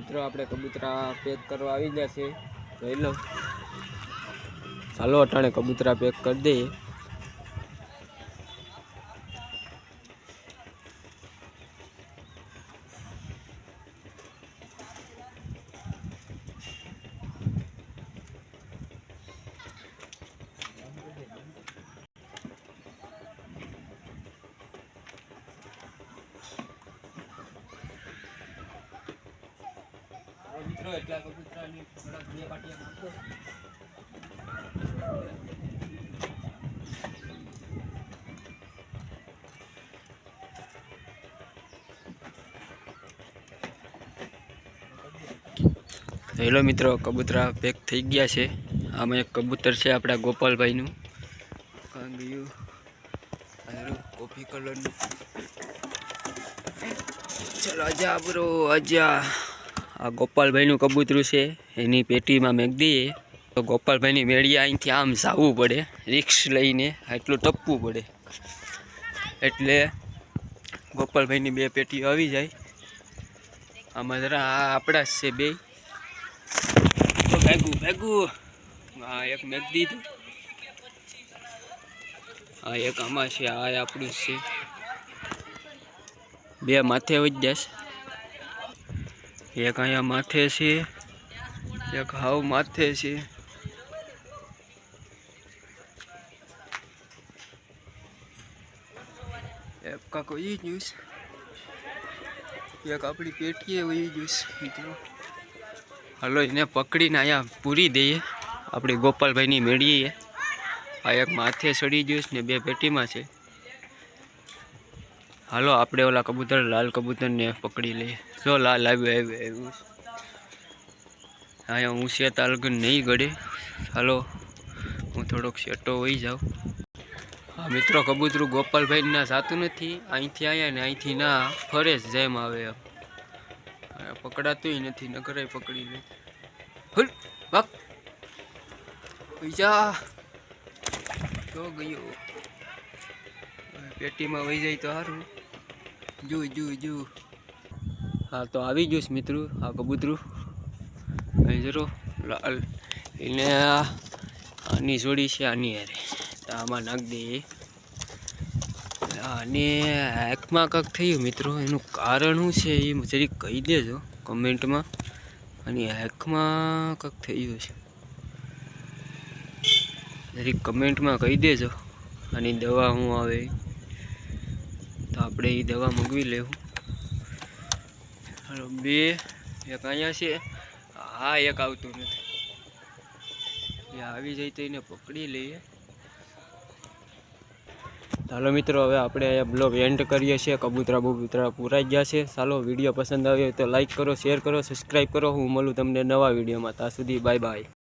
મિત્રો આપણે કબૂતરા પેક કરવા આવી ગયા છે જોઈ લો। ચાલો અટાણે કબૂતરા પેક કરી દઈએ। મિત્રો એટલા કબૂતરાની થોડા બે પાટિયા નાખો। હેલો મિત્રો કબૂતરા પેક થઈ ગયા છે। આમાં એક કબૂતર છે આપણા ગોપાલભાઈનું કાંગિયું આરું કોફી કલરનું। ચલો આજા બ્રો આજા। આ ગોપાલભાઈનું કબૂતરું છે એની પેટીમાં મેક દઈએ તો ગોપાલભાઈની મેળીએ અહીંથી આમ જાવું પડે રિક્સ લઈને એટલું ટપવું પડે એટલે ગોપાલભાઈની બે પેટીઓ આવી જાય। આમાં જરા આ આપણા જ છે બે તો ભેગું ભેગું આ એક મેક દીધું આ એક આમાં છે આ આપણું જ છે બે માથે વજ જશે। એક અહીંયા માથે છે એક હાવ માથે છે। એક કાક વહી જ્યુસ એક આપણી પેટીએ વહી જ્યુસ મિત્રો। હલો એને પકડીને અહીંયા પૂરી દઈએ આપણી ગોપાલભાઈની મેળીએ। આ એક માથે ચડી જ્યુસ ને બે પેટીમાં છે। હાલો આપણે ઓલા કબૂતર લાલ કબૂતરને પકડી લઈએ। જો લાલ આવ્યું અહીંયા હું છે તાલગન નહીં ગળે। હાલો હું થોડોક શેટો વહી જાઉં। હા મિત્રો કબૂતરું ગોપાલભાઈના જાતું નથી અહીંથી આવ્યા ને અહીંથી ના ફરે જ જેમ આવે એમ પકડાતું નથી નકરાય પકડી લે હલ ભાગ પૈસા તો ગયો પેટીમાં વહી જાય તો સારું। જુ હા તો આવી ગયું મિત્રો આ કબૂતરું અહીં જરો લાલ એને આની જોડી છે આની હારે તો આમાં નાખ દઈએ। અને આંખમાં કાંક થયું મિત્રો એનું કારણ શું છે એ જરીક કહી દેજો કમેન્ટમાં। અને આંખમાં કાંક થયું છે જરીક કમેન્ટમાં કહી દેજો। આની દવા શું આવે તો આપણે એ દવા મંગાવી લેવું। હાલો બે એક અહીંયા છે હા એક આવતું નથી એ આવી જાય તો એને પકડી લઈએ। ચાલો મિત્રો હવે આપણે અહીંયા બ્લોગ એન્ડ કરીએ છીએ। કબૂતરા બબૂતરા પૂરાઈ ગયા છે। ચાલો વિડીયો પસંદ આવ્યો તો લાઈક કરો શેર કરો સબસ્ક્રાઈબ કરો। હું મળું તમને નવા વિડીયોમાં ત્યાં સુધી બાય બાય।